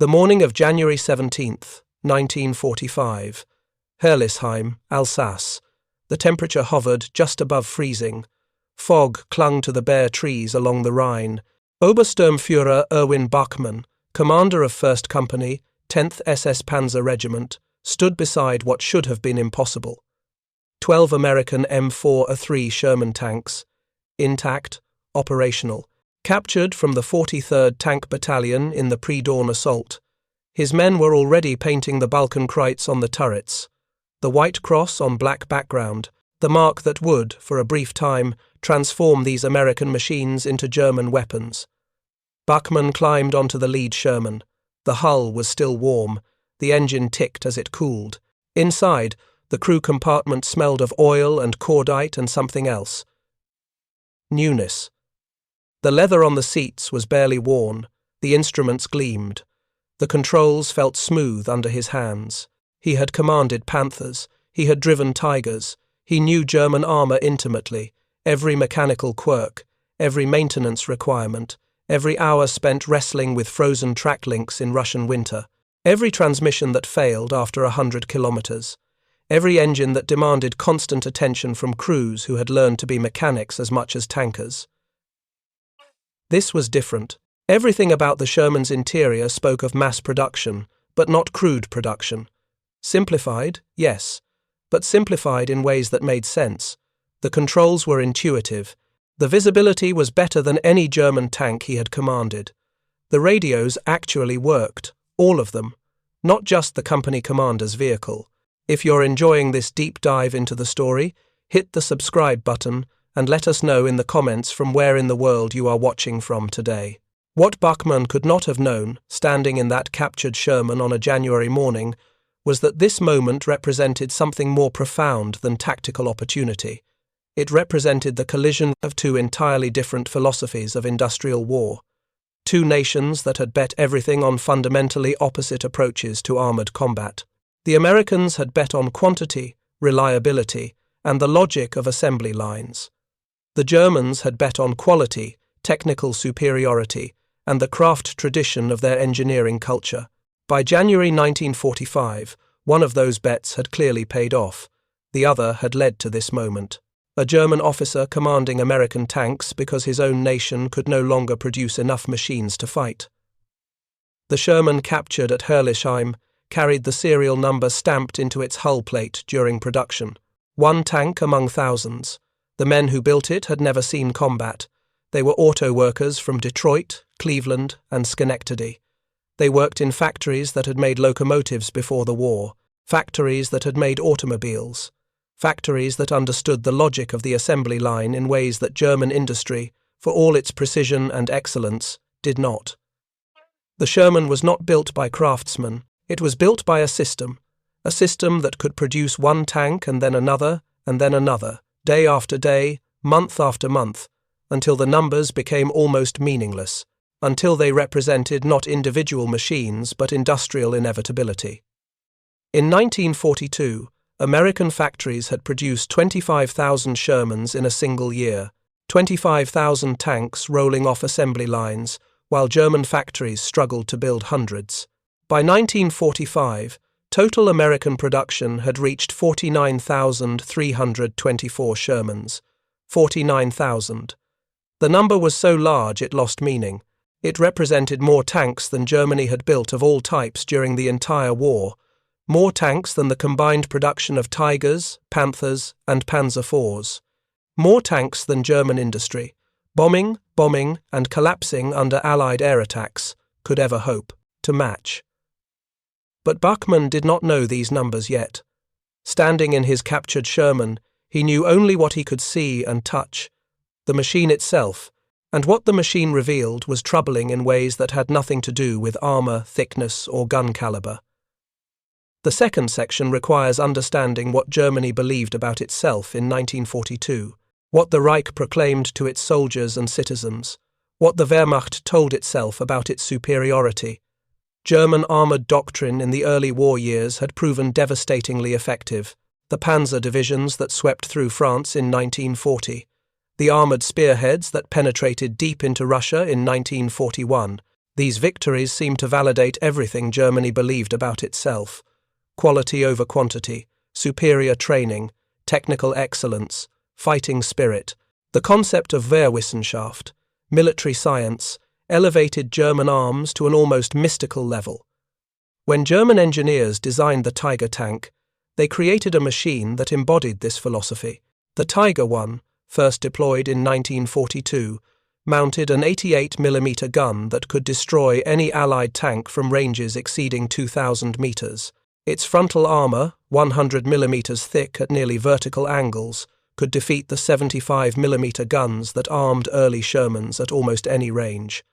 The morning of January 17th, 1945. Herrlisheim, Alsace. The temperature hovered just above freezing. Fog clung to the bare trees along the Rhine. Obersturmführer Erwin Bachmann, commander of 1st Company, 10th SS Panzer Regiment, stood beside what should have been impossible. 12 American M4A3 Sherman tanks, intact, operational, captured from the 43rd Tank Battalion in the pre-dawn assault. His men were already painting the Balkenkreuz on the turrets, the white cross on black background, the mark that would, for a brief time, transform these American machines into German weapons. Bachmann climbed onto the lead Sherman. The hull was still warm. The engine ticked as it cooled. Inside, the crew compartment smelled of oil and cordite and something else. Newness. The leather on the seats was barely worn. The instruments gleamed. The controls felt smooth under his hands. He had commanded Panthers. He had driven Tigers. He knew German armour intimately, every mechanical quirk, every maintenance requirement, every hour spent wrestling with frozen track links in Russian winter, every transmission that failed after 100 kilometres, every engine that demanded constant attention from crews who had learned to be mechanics as much as tankers. This was different. Everything about the Sherman's interior spoke of mass production, but not crude production. Simplified, yes, but simplified in ways that made sense. The controls were intuitive. The visibility was better than any German tank he had commanded. The radios actually worked, all of them, not just the company commander's vehicle. If you're enjoying this deep dive into the story, hit the subscribe button and let us know in the comments from where in the world you are watching from today. What Bachmann could not have known, standing in that captured Sherman on a January morning, was that this moment represented something more profound than tactical opportunity. It represented the collision of two entirely different philosophies of industrial war. Two nations that had bet everything on fundamentally opposite approaches to armoured combat. The Americans had bet on quantity, reliability, and the logic of assembly lines. The Germans had bet on quality, technical superiority, and the craft tradition of their engineering culture. By January 1945, one of those bets had clearly paid off. The other had led to this moment. A German officer commanding American tanks because his own nation could no longer produce enough machines to fight. The Sherman captured at Herrlisheim carried the serial number stamped into its hull plate during production. One tank among thousands. The men who built it had never seen combat. They were auto workers from Detroit, Cleveland, and Schenectady. They worked in factories that had made locomotives before the war, factories that had made automobiles, factories that understood the logic of the assembly line in ways that German industry, for all its precision and excellence, did not. The Sherman was not built by craftsmen. It was built by a system that could produce one tank and then another, day after day, month after month, until the numbers became almost meaningless, until they represented not individual machines but industrial inevitability. In 1942, American factories had produced 25,000 Shermans in a single year, 25,000 tanks rolling off assembly lines, while German factories struggled to build hundreds. By 1945, total American production had reached 49,324 Shermans. 49,000. The number was so large it lost meaning. It represented more tanks than Germany had built of all types during the entire war, more tanks than the combined production of Tigers, Panthers, and Panzer IVs. More tanks than German industry, bombing, and collapsing under Allied air attacks, could ever hope to match. But Bachmann did not know these numbers yet. Standing in his captured Sherman, he knew only what he could see and touch, the machine itself, and what the machine revealed was troubling in ways that had nothing to do with armour, thickness, or gun calibre. The second section requires understanding what Germany believed about itself in 1942, what the Reich proclaimed to its soldiers and citizens, what the Wehrmacht told itself about its superiority. German armoured doctrine in the early war years had proven devastatingly effective. The Panzer divisions that swept through France in 1940, the armoured spearheads that penetrated deep into Russia in 1941, These victories seem to validate everything Germany believed about itself: quality over quantity, superior training, technical excellence, fighting spirit. The concept of Wehrwissenschaft, military science, elevated German arms to an almost mystical level. When German engineers designed the Tiger tank, they created a machine that embodied this philosophy. The Tiger I, first deployed in 1942, mounted an 88mm gun that could destroy any Allied tank from ranges exceeding 2,000 meters. Its frontal armor, 100mm thick at nearly vertical angles, could defeat the 75mm guns that armed early Shermans at almost any range.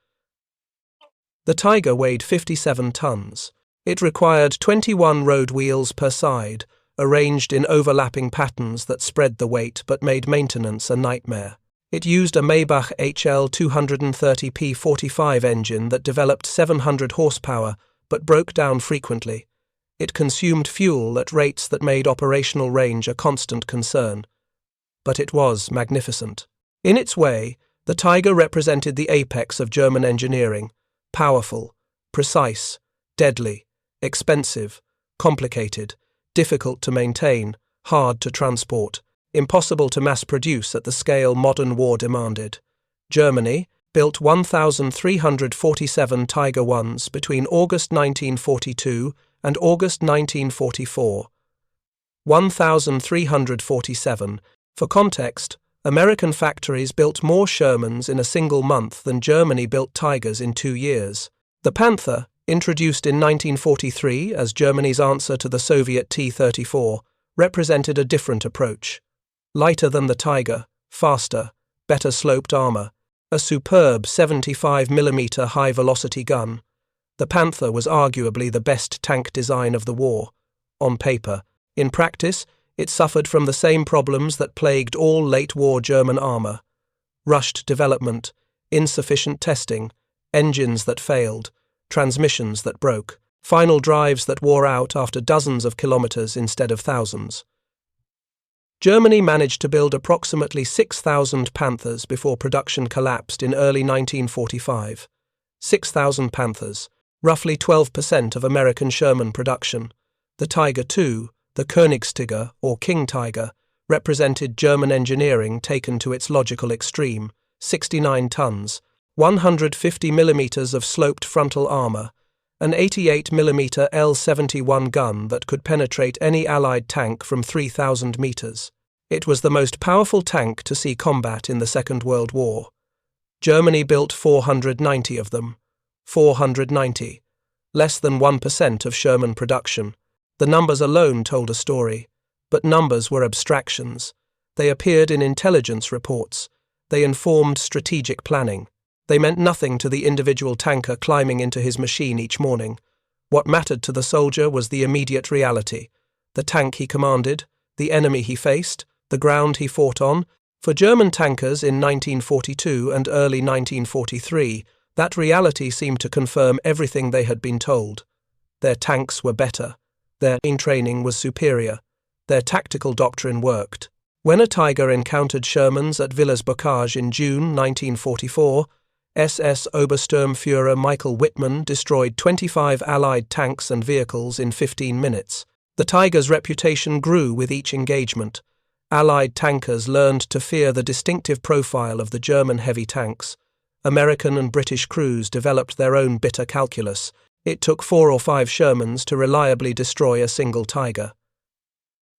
The Tiger weighed 57 tons. It required 21 road wheels per side, arranged in overlapping patterns that spread the weight but made maintenance a nightmare. It used a Maybach HL 230P45 engine that developed 700 horsepower but broke down frequently. It consumed fuel at rates that made operational range a constant concern. But it was magnificent. In its way, the Tiger represented the apex of German engineering: powerful, precise, deadly, expensive, complicated, difficult to maintain, hard to transport, impossible to mass-produce at the scale modern war demanded. Germany built 1,347 Tiger Is between August 1942 and August 1944. 1,347. For context, American factories built more Shermans in a single month than Germany built Tigers in 2 years. The Panther, introduced in 1943 as Germany's answer to the Soviet T-34, represented a different approach. Lighter than the Tiger, faster, better sloped armor, a superb 75mm high-velocity gun. The Panther was arguably the best tank design of the war. On paper. In practice, it suffered from the same problems that plagued all late-war German armor: rushed development, insufficient testing, engines that failed, transmissions that broke, final drives that wore out after dozens of kilometers instead of thousands. Germany managed to build approximately 6,000 Panthers before production collapsed in early 1945. 6,000 Panthers, roughly 12% of American Sherman production. The Tiger II, the Königstiger or King Tiger, represented German engineering taken to its logical extreme: 69 tons, 150mm of sloped frontal armor, an 88mm L-71 gun that could penetrate any Allied tank from 3,000 meters. It was the most powerful tank to see combat in the Second World War. Germany built 490 of them. 490. Less than 1% of Sherman production. The numbers alone told a story, but numbers were abstractions. They appeared in intelligence reports. They informed strategic planning. They meant nothing to the individual tanker climbing into his machine each morning. What mattered to the soldier was the immediate reality: the tank he commanded, the enemy he faced, the ground he fought on. For German tankers in 1942 and early 1943, that reality seemed to confirm everything they had been told. Their tanks were better. Their training was superior. Their tactical doctrine worked. When a Tiger encountered Shermans at Villers-Bocage in June 1944, SS Obersturmführer Michael Wittmann destroyed 25 Allied tanks and vehicles in 15 minutes. The Tiger's reputation grew with each engagement. Allied tankers learned to fear the distinctive profile of the German heavy tanks. American and British crews developed their own bitter calculus. It took 4 or 5 Shermans to reliably destroy a single Tiger.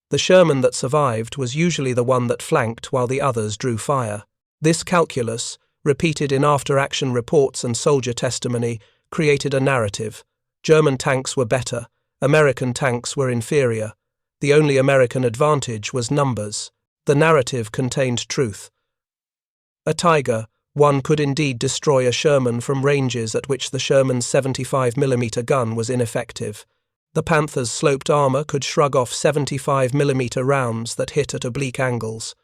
The Sherman that survived was usually the one that flanked while the others drew fire. This calculus, repeated in after-action reports and soldier testimony, created a narrative. German tanks were better, American tanks were inferior. The only American advantage was numbers. The narrative contained truth. A Tiger I could indeed destroy a Sherman from ranges at which the Sherman's 75mm gun was ineffective. The Panther's sloped armor could shrug off 75mm rounds that hit at oblique angles.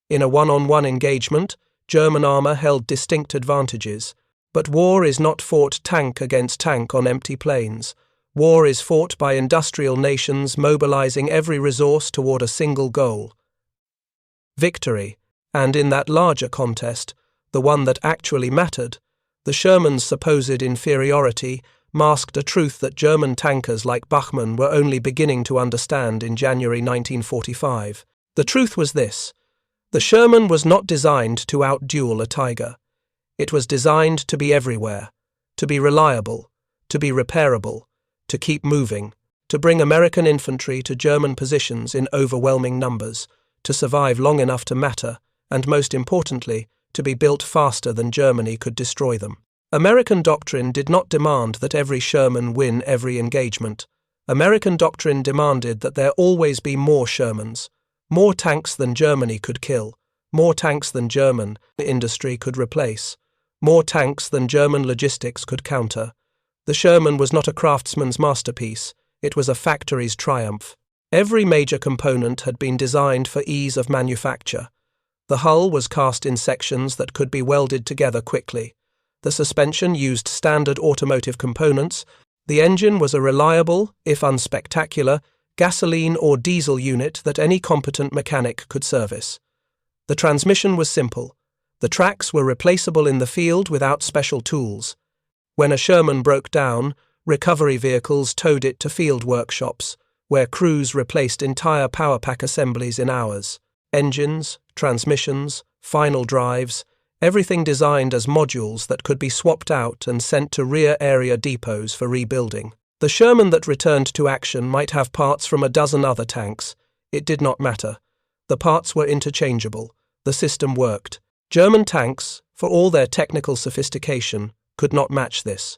In a one-on-one engagement, German armor held distinct advantages. But war is not fought tank against tank on empty plains. War is fought by industrial nations mobilizing every resource toward a single goal: victory. And in that larger contest, the one that actually mattered, The Sherman's supposed inferiority masked a truth that German tankers like Bachmann were only beginning to understand in January 1945. The truth was this: the Sherman was not designed to outduel a Tiger. It was designed to be everywhere, to be reliable, to be repairable, to keep moving, to bring American infantry to German positions in overwhelming numbers, to survive long enough to matter, and most importantly, to be built faster than Germany could destroy them. American doctrine did not demand that every Sherman win every engagement. American doctrine demanded that there always be more Shermans, more tanks than Germany could kill, more tanks than German industry could replace, more tanks than German logistics could counter. The Sherman was not a craftsman's masterpiece, it was a factory's triumph. Every major component had been designed for ease of manufacture. The hull was cast in sections that could be welded together quickly. The suspension used standard automotive components. The engine was a reliable, if unspectacular, gasoline or diesel unit that any competent mechanic could service. The transmission was simple. The tracks were replaceable in the field without special tools. When a Sherman broke down, recovery vehicles towed it to field workshops, where crews replaced entire power pack assemblies in hours. Engines, transmissions, final drives, everything designed as modules that could be swapped out and sent to rear area depots for rebuilding. The Sherman that returned to action might have parts from a dozen other tanks. It did not matter. The parts were interchangeable. The system worked. German tanks, for all their technical sophistication, could not match this.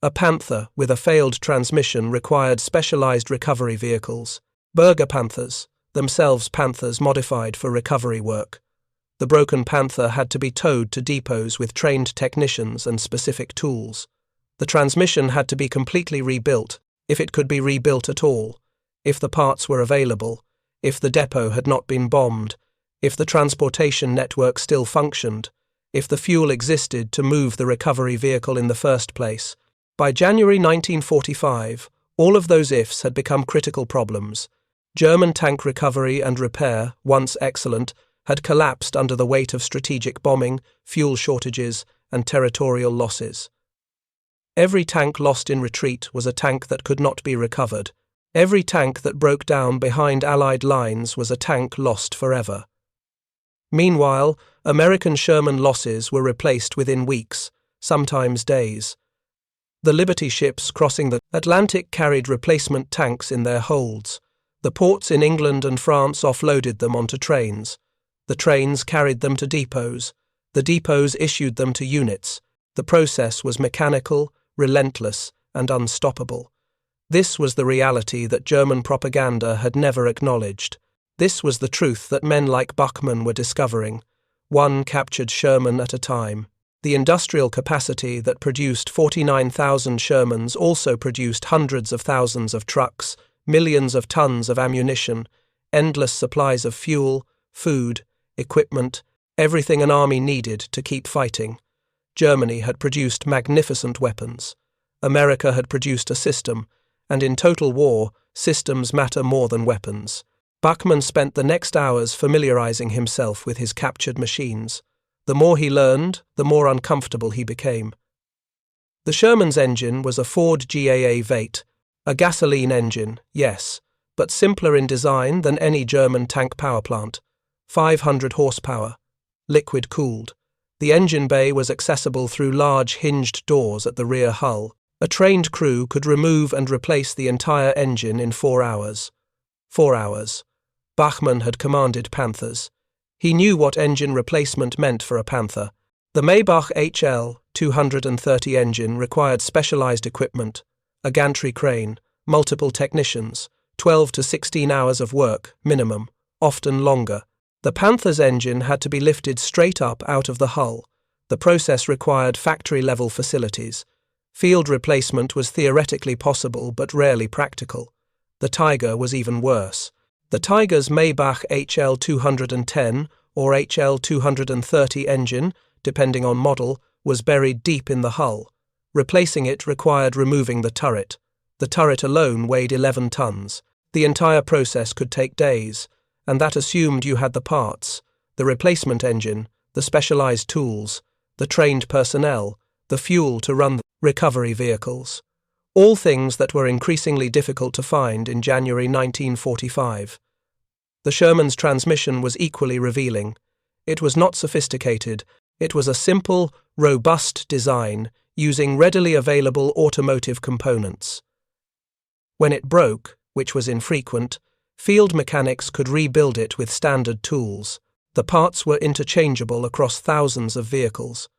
A Panther with a failed transmission required specialized recovery vehicles. Burger Panthers, themselves Panthers modified for recovery work. The broken Panther had to be towed to depots with trained technicians and specific tools. The transmission had to be completely rebuilt, if it could be rebuilt at all, if the parts were available, if the depot had not been bombed, if the transportation network still functioned, if the fuel existed to move the recovery vehicle in the first place. By January 1945, all of those ifs had become critical problems. German tank recovery and repair, once excellent, had collapsed under the weight of strategic bombing, fuel shortages, and territorial losses. Every tank lost in retreat was a tank that could not be recovered. Every tank that broke down behind Allied lines was a tank lost forever. Meanwhile, American Sherman losses were replaced within weeks, sometimes days. The Liberty ships crossing the Atlantic carried replacement tanks in their holds. The ports in England and France offloaded them onto trains. The trains carried them to depots. The depots issued them to units. The process was mechanical, relentless, and unstoppable. This was the reality that German propaganda had never acknowledged. This was the truth that men like Bachmann were discovering, one captured Sherman at a time. The industrial capacity that produced 49,000 Shermans also produced hundreds of thousands of trucks, millions of tons of ammunition, endless supplies of fuel, food, equipment, everything an army needed to keep fighting. Germany had produced magnificent weapons. America had produced a system, and in total war, systems matter more than weapons. Bachmann spent the next hours familiarizing himself with his captured machines. The more he learned, the more uncomfortable he became. The Sherman's engine was a Ford GAA Vate, a gasoline engine, yes, but simpler in design than any German tank power plant. 500 horsepower, liquid-cooled. The engine bay was accessible through large hinged doors at the rear hull. A trained crew could remove and replace the entire engine in 4 hours. 4 hours. Bachmann had commanded Panthers. He knew what engine replacement meant for a Panther. The Maybach HL 230 engine required specialized equipment, a gantry crane, multiple technicians, 12 to 16 hours of work, minimum, often longer. The Panther's engine had to be lifted straight up out of the hull. The process required factory-level facilities. Field replacement was theoretically possible but rarely practical. The Tiger was even worse. The Tiger's Maybach HL 210 or HL 230 engine, depending on model, was buried deep in the hull. Replacing it required removing the turret. The turret alone weighed 11 tons. The entire process could take days, and that assumed you had the parts, the replacement engine, the specialized tools, the trained personnel, the fuel to run the recovery vehicles. All things that were increasingly difficult to find in January 1945. The Sherman's transmission was equally revealing. It was not sophisticated. It was a simple, robust design using readily available automotive components. When it broke, which was infrequent, field mechanics could rebuild it with standard tools. The parts were interchangeable across thousands of vehicles.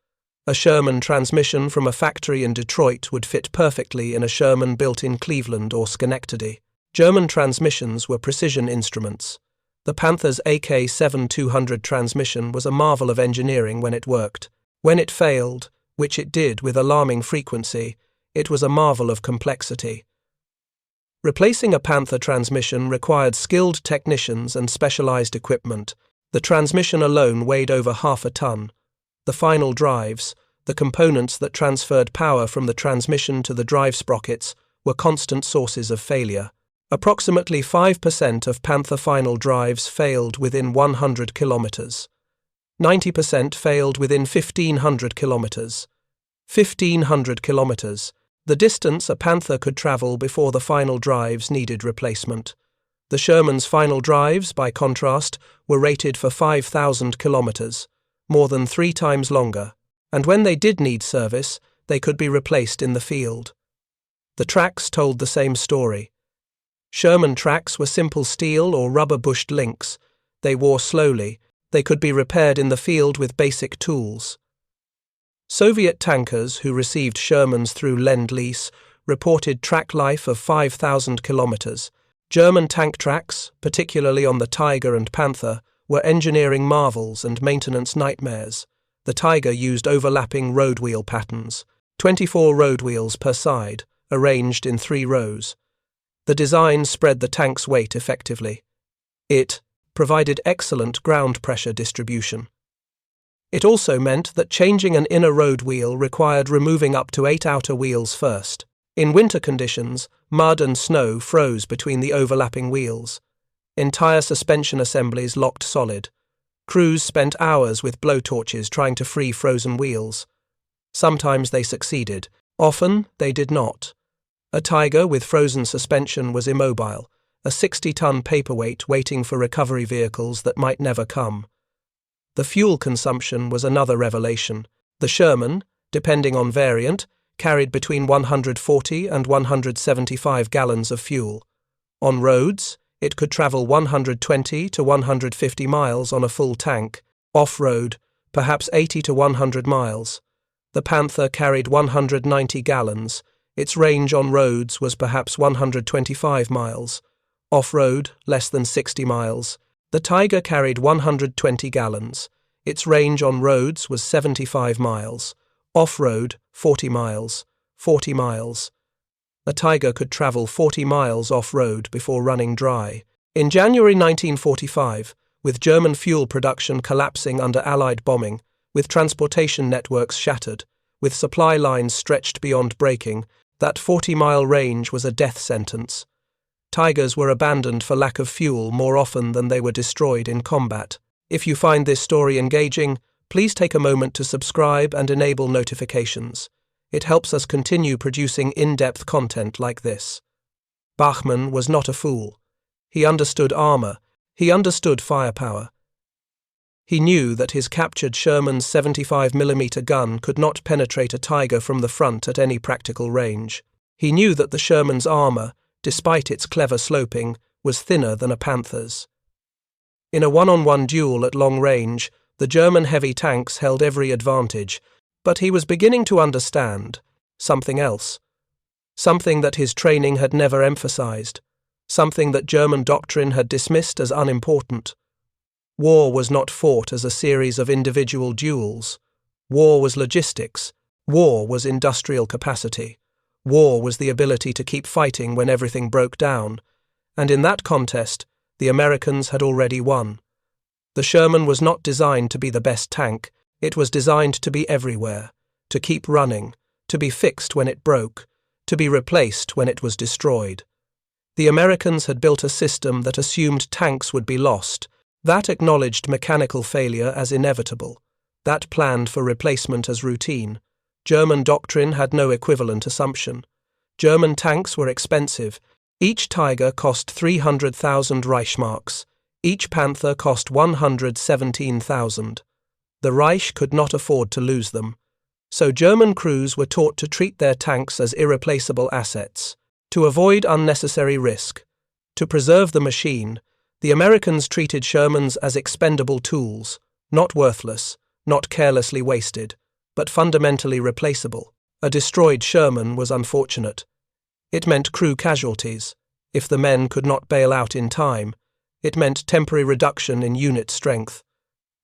A Sherman transmission from a factory in Detroit would fit perfectly in a Sherman built in Cleveland or Schenectady. German transmissions were precision instruments. The Panther's AK-7200 transmission was a marvel of engineering when it worked. When it failed, which it did with alarming frequency, it was a marvel of complexity. Replacing a Panther transmission required skilled technicians and specialized equipment. The transmission alone weighed over half a ton. The final drives, the components that transferred power from the transmission to the drive sprockets, were constant sources of failure. Approximately 5% of Panther final drives failed within 100 kilometers. 90% failed within 1,500 kilometers. 1,500 kilometers, the distance a Panther could travel before the final drives needed replacement. The Sherman's final drives, by contrast, were rated for 5,000 kilometers, more than 3 times longer, and when they did need service, they could be replaced in the field. The tracks told the same story. Sherman tracks were simple steel or rubber-bushed links. They wore slowly. They could be repaired in the field with basic tools. Soviet tankers who received Shermans through Lend-Lease reported track life of 5,000 kilometers. German tank tracks, particularly on the Tiger and Panther, were engineering marvels and maintenance nightmares. The Tiger used overlapping road wheel patterns, 24 road wheels per side, arranged in 3 rows. The design spread the tank's weight effectively. It provided excellent ground pressure distribution. It also meant that changing an inner road wheel required removing up to 8 outer wheels first. In winter conditions, mud and snow froze between the overlapping wheels. Entire suspension assemblies locked solid. Crews spent hours with blowtorches trying to free frozen wheels. Sometimes they succeeded. Often they did not. A Tiger with frozen suspension was immobile, a 60-ton paperweight waiting for recovery vehicles that might never come. The fuel consumption was another revelation. The Sherman, depending on variant, carried between 140 and 175 gallons of fuel. On roads, it could travel 120 to 150 miles on a full tank. Off-road, perhaps 80 to 100 miles. The Panther carried 190 gallons. Its range on roads was perhaps 125 miles. Off-road, less than 60 miles. The Tiger carried 120 gallons. Its range on roads was 75 miles. Off-road, 40 miles. 40 miles. A Tiger could travel 40 miles off-road before running dry. In January 1945, with German fuel production collapsing under Allied bombing, with transportation networks shattered, with supply lines stretched beyond breaking, that 40-mile range was a death sentence. Tigers were abandoned for lack of fuel more often than they were destroyed in combat. If you find this story engaging, please take a moment to subscribe and enable notifications. It helps us continue producing in-depth content like this. Bachmann was not a fool. He understood armor. He understood firepower. He knew that his captured Sherman's 75mm gun could not penetrate a Tiger from the front at any practical range. He knew that the Sherman's armor, despite its clever sloping, was thinner than a Panther's. In a one-on-one duel at long range, the German heavy tanks held every advantage, but he was beginning to understand something else. Something that his training had never emphasized. Something that German doctrine had dismissed as unimportant. War was not fought as a series of individual duels. War was logistics. War was industrial capacity. War was the ability to keep fighting when everything broke down. And in that contest, the Americans had already won. The Sherman was not designed to be the best tank. It was designed to be everywhere, to keep running, to be fixed when it broke, to be replaced when it was destroyed. The Americans had built a system that assumed tanks would be lost, that acknowledged mechanical failure as inevitable. That planned for replacement as routine. German doctrine had no equivalent assumption. German tanks were expensive. Each Tiger cost 300,000 Reichsmarks. Each Panther cost 117,000. The Reich could not afford to lose them. So German crews were taught to treat their tanks as irreplaceable assets. To avoid unnecessary risk, to preserve the machine, the Americans treated Shermans as expendable tools, not worthless, not carelessly wasted, but fundamentally replaceable. A destroyed Sherman was unfortunate. It meant crew casualties. If the men could not bail out in time, it meant temporary reduction in unit strength.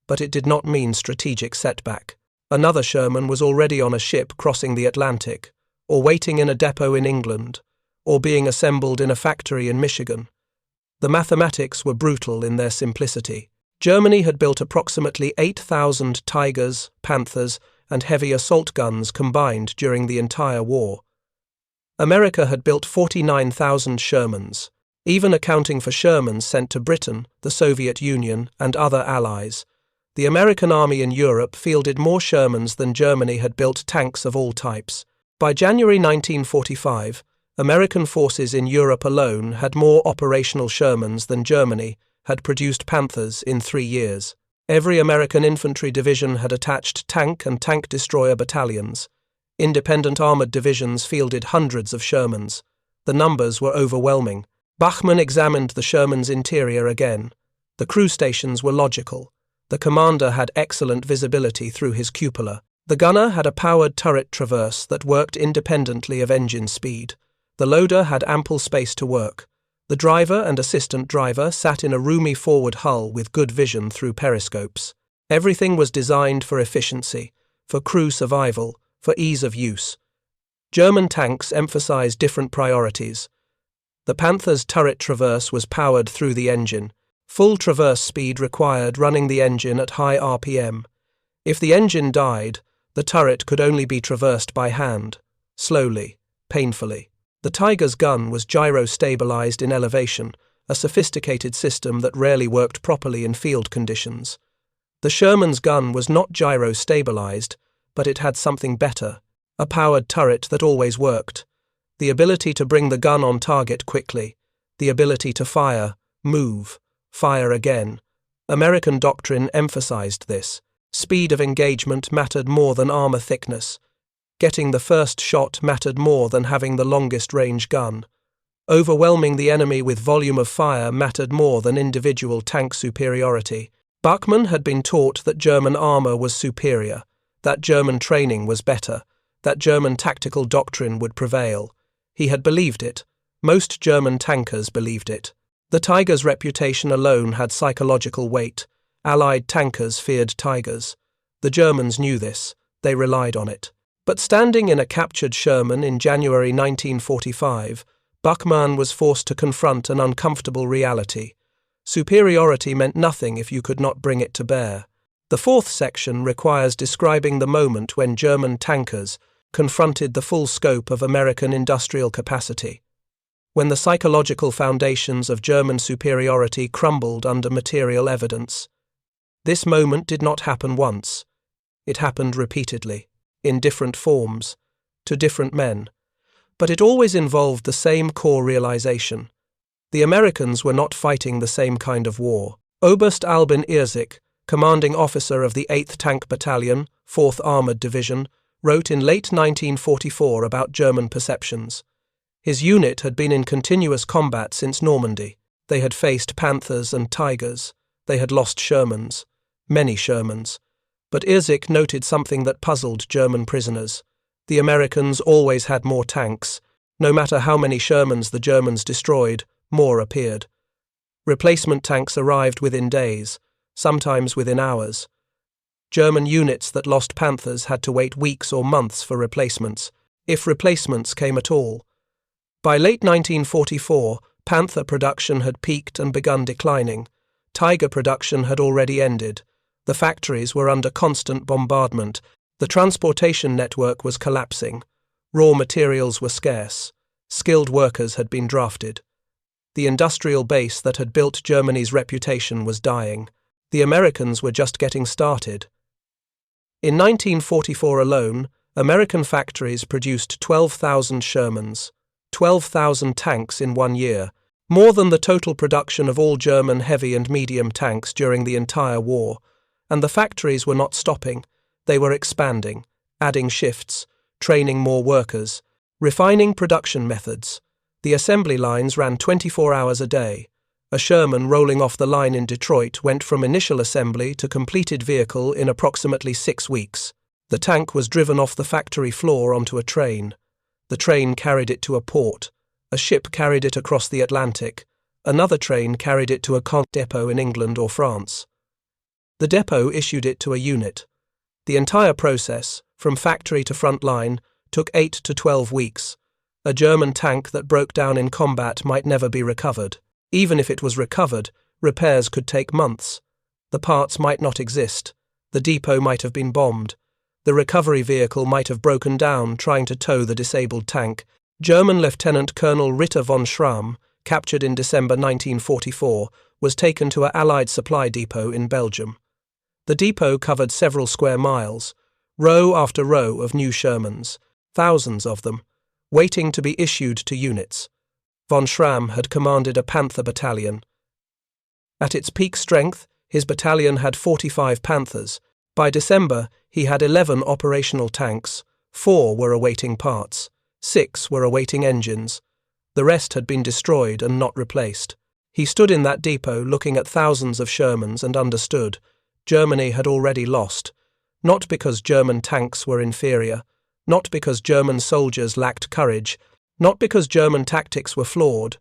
But it did not mean strategic setback. Another Sherman was already on a ship crossing the Atlantic, or waiting in a depot in England, or being assembled in a factory in Michigan. The mathematics were brutal in their simplicity. Germany had built approximately 8,000 Tigers, Panthers, and heavy assault guns combined during the entire war. America had built 49,000 Shermans, even accounting for Shermans sent to Britain, the Soviet Union, and other allies. The American army in Europe fielded more Shermans than Germany had built tanks of all types. By January 1945, American forces in Europe alone had more operational Shermans than Germany had produced Panthers in 3 years. Every American infantry division had attached tank and tank destroyer battalions. Independent armored divisions fielded hundreds of Shermans. The numbers were overwhelming. Bachmann examined the Sherman's interior again. The crew stations were logical. The commander had excellent visibility through his cupola. The gunner had a powered turret traverse that worked independently of engine speed. The loader had ample space to work. The driver and assistant driver sat in a roomy forward hull with good vision through periscopes. Everything was designed for efficiency, for crew survival, for ease of use. German tanks emphasized different priorities. The Panther's turret traverse was powered through the engine. Full traverse speed required running the engine at high RPM. If the engine died, the turret could only be traversed by hand, slowly, painfully. The Tiger's gun was gyro-stabilized in elevation, a sophisticated system that rarely worked properly in field conditions. The Sherman's gun was not gyro-stabilized, but it had something better, a powered turret that always worked. The ability to bring the gun on target quickly, the ability to fire, move, fire again. American doctrine emphasized this. Speed of engagement mattered more than armor thickness. Getting the first shot mattered more than having the longest range gun. Overwhelming the enemy with volume of fire mattered more than individual tank superiority. Bachmann had been taught that German armor was superior, that German training was better, that German tactical doctrine would prevail. He had believed it. Most German tankers believed it. The Tiger's reputation alone had psychological weight. Allied tankers feared Tigers. The Germans knew this. They relied on it. But standing in a captured Sherman in January 1945, Bachmann was forced to confront an uncomfortable reality. Superiority meant nothing if you could not bring it to bear. The fourth section requires describing the moment when German tankers confronted the full scope of American industrial capacity, when the psychological foundations of German superiority crumbled under material evidence. This moment did not happen once. It happened repeatedly, in different forms, to different men. But it always involved the same core realization. The Americans were not fighting the same kind of war. Obersturmführer commanding officer of the 8th Tank Battalion, 4th Armored Division, wrote in late 1944 about German perceptions. His unit had been in continuous combat since Normandy. They had faced Panthers and Tigers. They had lost Shermans, many Shermans. But Irzik noted something that puzzled German prisoners. The Americans always had more tanks. No matter how many Shermans the Germans destroyed, more appeared. Replacement tanks arrived within days, sometimes within hours. German units that lost Panthers had to wait weeks or months for replacements, if replacements came at all. By late 1944, Panther production had peaked and begun declining. Tiger production had already ended. The factories were under constant bombardment. The transportation network was collapsing. Raw materials were scarce. Skilled workers had been drafted. The industrial base that had built Germany's reputation was dying. The Americans were just getting started. In 1944 alone, American factories produced 12,000 Shermans, 12,000 tanks in 1 year, more than the total production of all German heavy and medium tanks during the entire war. And the factories were not stopping, they were expanding, adding shifts, training more workers, refining production methods. The assembly lines ran 24 hours a day. A Sherman rolling off the line in Detroit went from initial assembly to completed vehicle in approximately 6 weeks. The tank was driven off the factory floor onto a train. The train carried it to a port. A ship carried it across the Atlantic. Another train carried it to a depot in England or France. The depot issued it to a unit. The entire process, from factory to front line, took 8 to 12 weeks. A German tank that broke down in combat might never be recovered. Even if it was recovered, repairs could take months. The parts might not exist. The depot might have been bombed. The recovery vehicle might have broken down trying to tow the disabled tank. German Lieutenant Colonel Ritter von Schramm, captured in December 1944, was taken to an Allied supply depot in Belgium. The depot covered several square miles, row after row of new Shermans, thousands of them, waiting to be issued to units. Von Schramm had commanded a Panther battalion. At its peak strength, his battalion had 45 Panthers. By December, he had 11 operational tanks, 4 were awaiting parts, 6 were awaiting engines. The rest had been destroyed and not replaced. He stood in that depot looking at thousands of Shermans and understood. Germany had already lost, not because German tanks were inferior, not because German soldiers lacked courage, not because German tactics were flawed.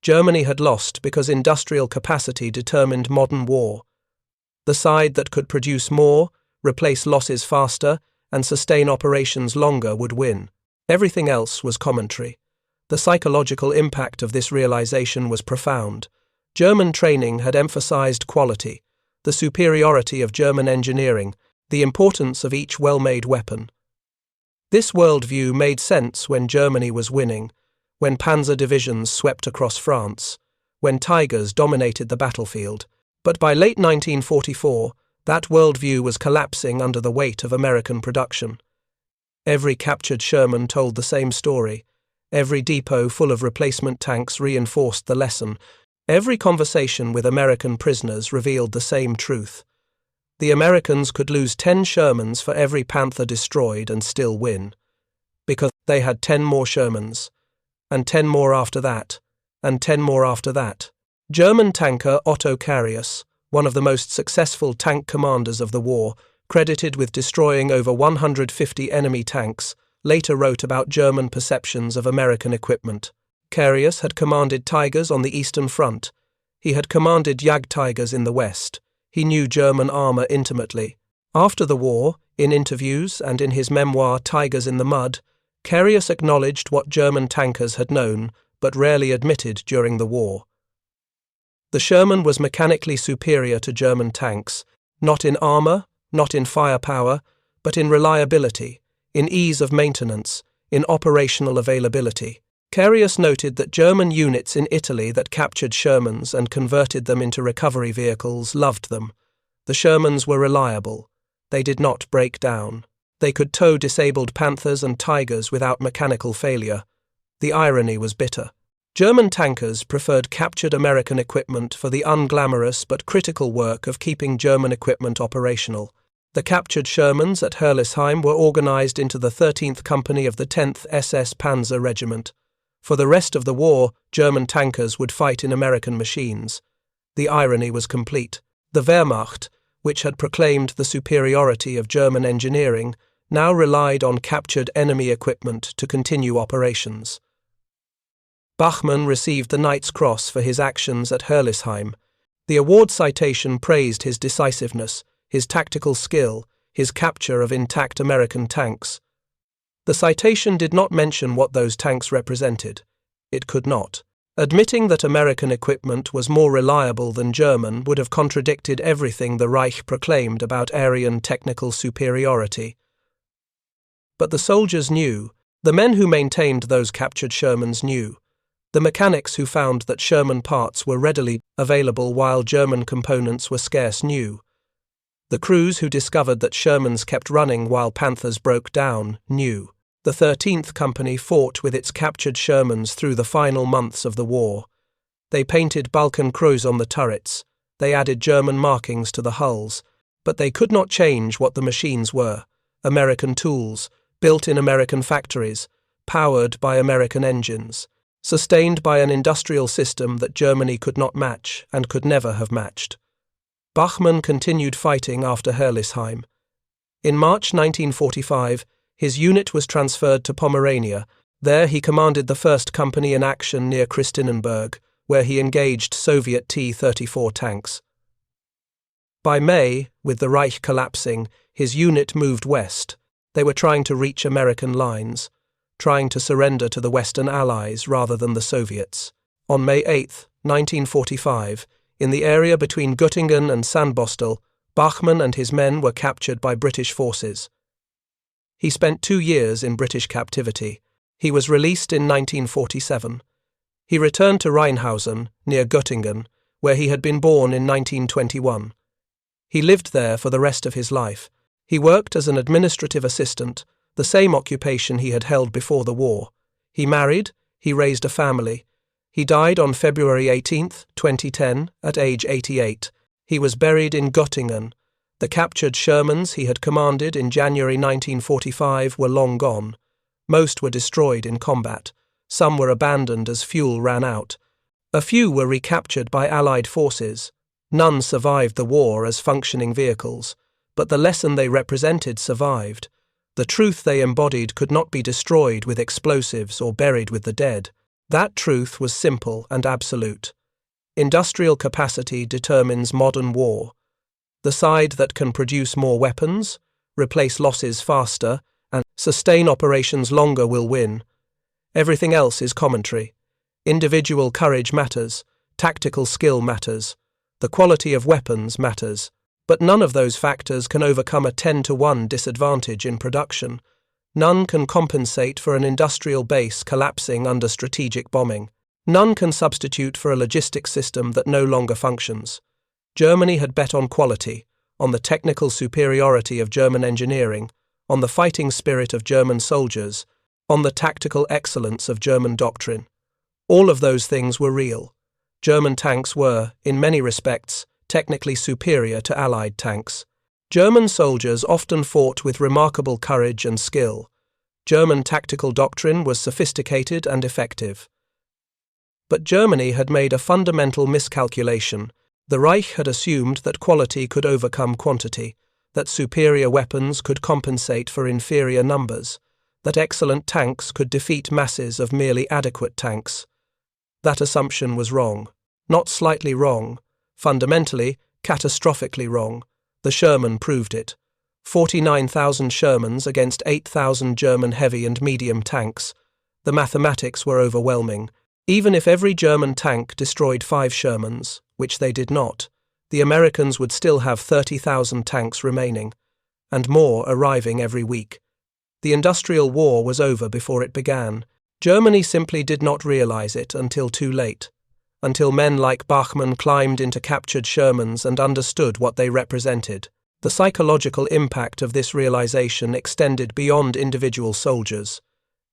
Germany had lost because industrial capacity determined modern war. The side that could produce more, replace losses faster, and sustain operations longer would win. Everything else was commentary. The psychological impact of this realization was profound. German training had emphasized quality, the superiority of German engineering, the importance of each well-made weapon. This worldview made sense when Germany was winning, when Panzer divisions swept across France, when Tigers dominated the battlefield. But by late 1944, that worldview was collapsing under the weight of American production. Every captured Sherman told the same story. Every depot full of replacement tanks reinforced the lesson. Every conversation with American prisoners revealed the same truth. The Americans could lose 10 Shermans for every Panther destroyed and still win, because they had 10 more Shermans, and 10 more after that, and 10 more after that. German tanker Otto Carius, one of the most successful tank commanders of the war, credited with destroying over 150 enemy tanks, later wrote about German perceptions of American equipment. Carius had commanded Tigers on the Eastern Front. He had commanded Jagdtigers in the West. He knew German armor intimately. After the war, in interviews and in his memoir Tigers in the Mud, Carius acknowledged what German tankers had known, but rarely admitted during the war. The Sherman was mechanically superior to German tanks, not in armor, not in firepower, but in reliability, in ease of maintenance, in operational availability. Carius noted that German units in Italy that captured Shermans and converted them into recovery vehicles loved them. The Shermans were reliable. They did not break down. They could tow disabled Panthers and Tigers without mechanical failure. The irony was bitter. German tankers preferred captured American equipment for the unglamorous but critical work of keeping German equipment operational. The captured Shermans at Herrlisheim were organized into the 13th Company of the 10th SS Panzer Regiment. For the rest of the war, German tankers would fight in American machines. The irony was complete. The Wehrmacht, which had proclaimed the superiority of German engineering, now relied on captured enemy equipment to continue operations. Bachmann received the Knight's Cross for his actions at Herrlisheim. The award citation praised his decisiveness, his tactical skill, his capture of intact American tanks. The citation did not mention what those tanks represented. It could not. Admitting that American equipment was more reliable than German would have contradicted everything the Reich proclaimed about Aryan technical superiority. But the soldiers knew. The men who maintained those captured Shermans knew. The mechanics who found that Sherman parts were readily available while German components were scarce knew. The crews who discovered that Shermans kept running while Panthers broke down knew. The 13th Company fought with its captured Shermans through the final months of the war. They painted Balkan Kreuz on the turrets, they added German markings to the hulls, but they could not change what the machines were: American tools, built in American factories, powered by American engines, sustained by an industrial system that Germany could not match and could never have matched. Bachmann continued fighting after Herrlisheim. In March 1945, his unit was transferred to Pomerania. There he commanded the 1st Company in action near Christianenberg, where he engaged Soviet T-34 tanks. By May, with the Reich collapsing, his unit moved west. They were trying to reach American lines, trying to surrender to the Western Allies rather than the Soviets. On May 8, 1945, in the area between Göttingen and Sandbostel, Bachmann and his men were captured by British forces. He spent 2 years in British captivity. He was released in 1947. He returned to Rheinhausen, near Göttingen, where he had been born in 1921. He lived there for the rest of his life. He worked as an administrative assistant, the same occupation he had held before the war. He married, he raised a family. He died on February 18, 2010, at age 88. He was buried in Göttingen. The captured Shermans he had commanded in January 1945 were long gone. Most were destroyed in combat. Some were abandoned as fuel ran out. A few were recaptured by Allied forces. None survived the war as functioning vehicles, but the lesson they represented survived. The truth they embodied could not be destroyed with explosives or buried with the dead. That truth was simple and absolute. Industrial capacity determines modern war. The side that can produce more weapons, replace losses faster, and sustain operations longer will win. Everything else is commentary. Individual courage matters, tactical skill matters, the quality of weapons matters, but none of those factors can overcome a 10-to-1 disadvantage in production. None can compensate for an industrial base collapsing under strategic bombing. None can substitute for a logistics system that no longer functions. Germany had bet on quality, on the technical superiority of German engineering, on the fighting spirit of German soldiers, on the tactical excellence of German doctrine. All of those things were real. German tanks were, in many respects, technically superior to Allied tanks. German soldiers often fought with remarkable courage and skill. German tactical doctrine was sophisticated and effective. But Germany had made a fundamental miscalculation. The Reich had assumed that quality could overcome quantity, that superior weapons could compensate for inferior numbers, that excellent tanks could defeat masses of merely adequate tanks. That assumption was wrong. Not slightly wrong. Fundamentally, catastrophically wrong. The Sherman proved it. 49,000 Shermans against 8,000 German heavy and medium tanks. The mathematics were overwhelming. Even if every German tank destroyed 5 Shermans, which they did not, the Americans would still have 30,000 tanks remaining, and more arriving every week. The industrial war was over before it began. Germany simply did not realize it until too late, until men like Bachmann climbed into captured Shermans and understood what they represented. The psychological impact of this realization extended beyond individual soldiers.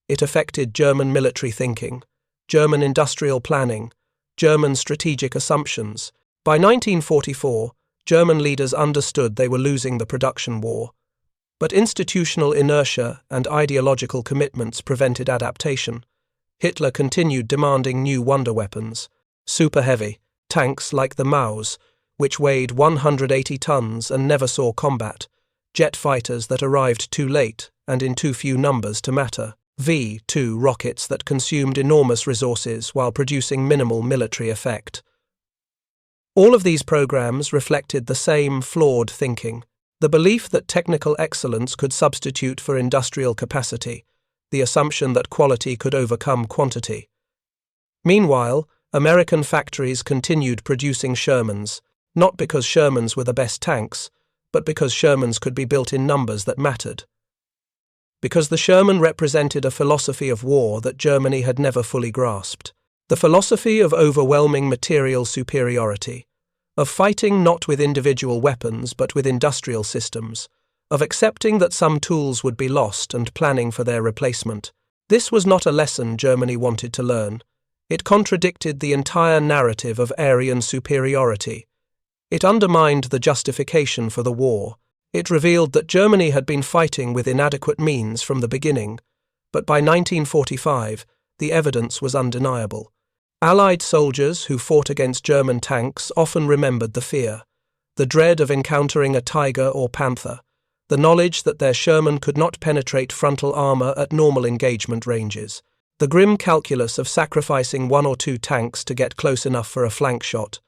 It affected German military thinking, German industrial planning, German strategic assumptions. By 1944, German leaders understood they were losing the production war. But institutional inertia and ideological commitments prevented adaptation. Hitler continued demanding new wonder weapons, super heavy, tanks like the Maus, which weighed 180 tons and never saw combat, jet fighters that arrived too late and in too few numbers to matter, V-2 rockets that consumed enormous resources while producing minimal military effect. All of these programs reflected the same flawed thinking, the belief that technical excellence could substitute for industrial capacity, the assumption that quality could overcome quantity. Meanwhile, American factories continued producing Shermans, not because Shermans were the best tanks, but because Shermans could be built in numbers that mattered. Because the Sherman represented a philosophy of war that Germany had never fully grasped. The philosophy of overwhelming material superiority, of fighting not with individual weapons but with industrial systems, of accepting that some tools would be lost and planning for their replacement. This was not a lesson Germany wanted to learn. It contradicted the entire narrative of Aryan superiority. It undermined the justification for the war. It revealed that Germany had been fighting with inadequate means from the beginning, but by 1945, the evidence was undeniable. Allied soldiers who fought against German tanks often remembered the fear, the dread of encountering a Tiger or Panther, the knowledge that their Sherman could not penetrate frontal armor at normal engagement ranges, the grim calculus of sacrificing one or two tanks to get close enough for a flank shot.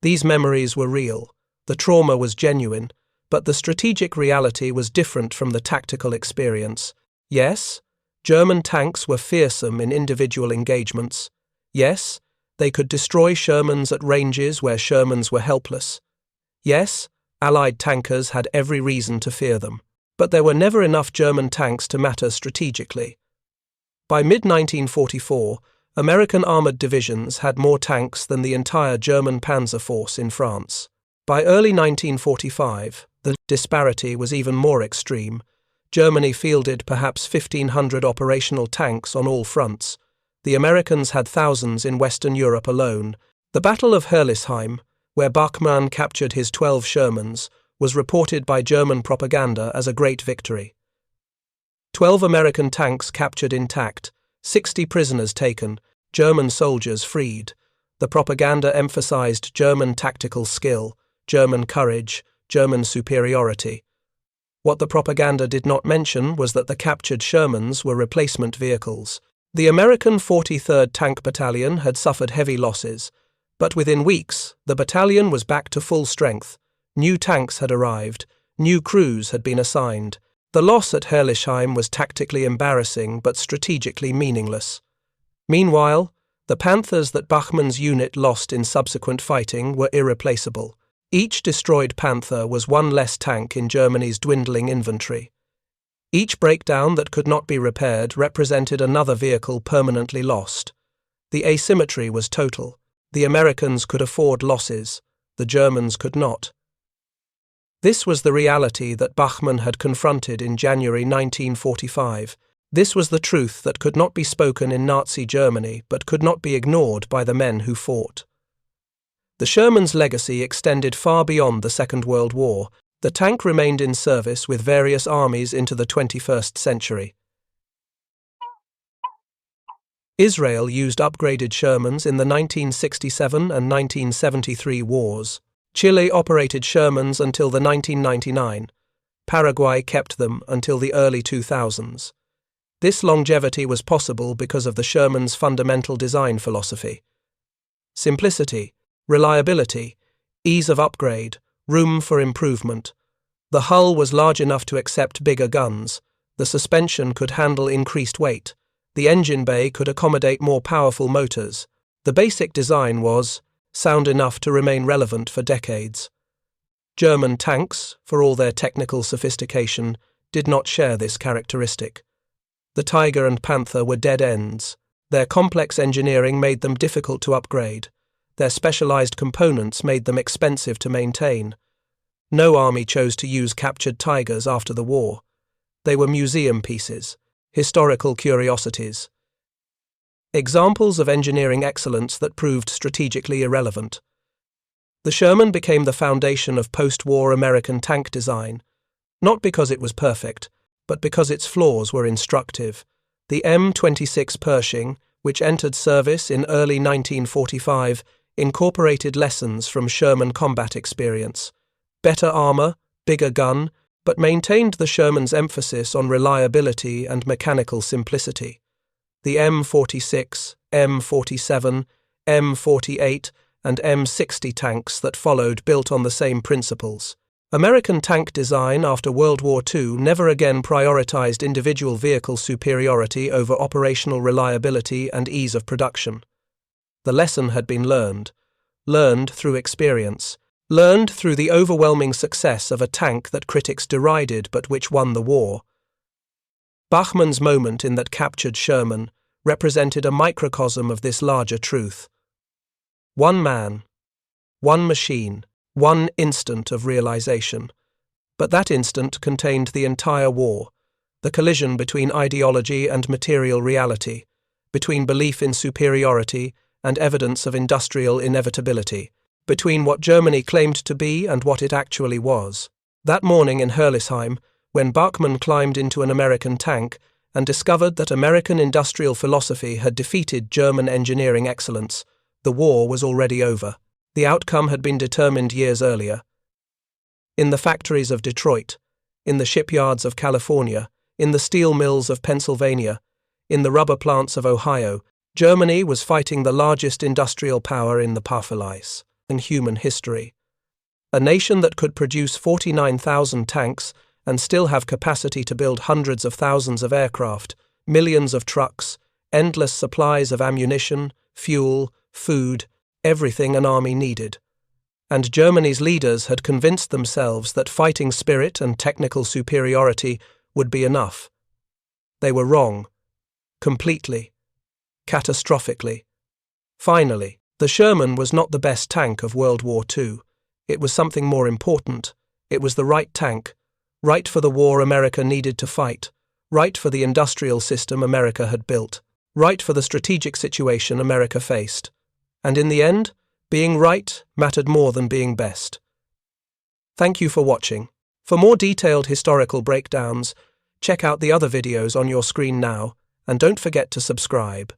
These memories were real, the trauma was genuine, but the strategic reality was different from the tactical experience. Yes, German tanks were fearsome in individual engagements. Yes, they could destroy Shermans at ranges where Shermans were helpless. Yes, Allied tankers had every reason to fear them. But there were never enough German tanks to matter strategically. By mid-1944, American armored divisions had more tanks than the entire German Panzer force in France. By early 1945, the disparity was even more extreme. Germany fielded perhaps 1,500 operational tanks on all fronts. The Americans had thousands in Western Europe alone. The Battle of Herrlisheim, where Bachmann captured his 12 Shermans, was reported by German propaganda as a great victory. 12 American tanks captured intact, 60 prisoners taken, German soldiers freed. The propaganda emphasized German tactical skill, German courage, German superiority. What the propaganda did not mention was that the captured Shermans were replacement vehicles. The American 43rd Tank Battalion had suffered heavy losses, but within weeks, the battalion was back to full strength. New tanks had arrived, new crews had been assigned. The loss at Herrlisheim was tactically embarrassing but strategically meaningless. Meanwhile, the Panthers that Bachmann's unit lost in subsequent fighting were irreplaceable. Each destroyed Panther was one less tank in Germany's dwindling inventory. Each breakdown that could not be repaired represented another vehicle permanently lost. The asymmetry was total. The Americans could afford losses, the Germans could not. This was the reality that Bachmann had confronted in January 1945. This was the truth that could not be spoken in Nazi Germany but could not be ignored by the men who fought. The Sherman's legacy extended far beyond the Second World War. The tank remained in service with various armies into the 21st century. Israel used upgraded Shermans in the 1967 and 1973 wars. Chile operated Shermans until the 1999. Paraguay kept them until the early 2000s. This longevity was possible because of the Sherman's fundamental design philosophy. Simplicity, reliability, ease of upgrade, room for improvement. The hull was large enough to accept bigger guns. The suspension could handle increased weight. The engine bay could accommodate more powerful motors. The basic design was sound enough to remain relevant for decades. German tanks, for all their technical sophistication, did not share this characteristic. The Tiger and Panther were dead ends. Their complex engineering made them difficult to upgrade. Their specialized components made them expensive to maintain. No army chose to use captured Tigers after the war. They were museum pieces, historical curiosities. Examples of engineering excellence that proved strategically irrelevant. The Sherman became the foundation of post-war American tank design, not because it was perfect, but because its flaws were instructive. The M26 Pershing, which entered service in early 1945, incorporated lessons from Sherman combat experience. Better armor, bigger gun, but maintained the Sherman's emphasis on reliability and mechanical simplicity. The M46, M47, M48, and M60 tanks that followed built on the same principles. American tank design after World War II never again prioritized individual vehicle superiority over operational reliability and ease of production. The lesson had been learned through experience, learned through the overwhelming success of a tank that critics derided but which won the war. Bachmann's moment in that captured Sherman represented a microcosm of this larger truth. One man, One machine, one instant of realization. But that instant contained the entire war, the collision between ideology and material reality, between belief in superiority and evidence of industrial inevitability, between what Germany claimed to be and what it actually was. That morning in Herrlisheim, when Bachmann climbed into an American tank and discovered that American industrial philosophy had defeated German engineering excellence, the war was already over. The outcome had been determined years earlier. In the factories of Detroit, in the shipyards of California, in the steel mills of Pennsylvania, in the rubber plants of Ohio, Germany was fighting the largest industrial power in the Alsace in human history. A nation that could produce 49,000 tanks and still have capacity to build hundreds of thousands of aircraft, millions of trucks, endless supplies of ammunition, fuel, food, everything an army needed. And Germany's leaders had convinced themselves that fighting spirit and technical superiority would be enough. They were wrong. Completely. Catastrophically. Finally, the Sherman was not the best tank of World War II. It was something more important. It was the right tank, right for the war America needed to fight, right for the industrial system America had built, right for the strategic situation America faced. And in the end, being right mattered more than being best. Thank you for watching. For more detailed historical breakdowns, check out the other videos on your screen now, and don't forget to subscribe.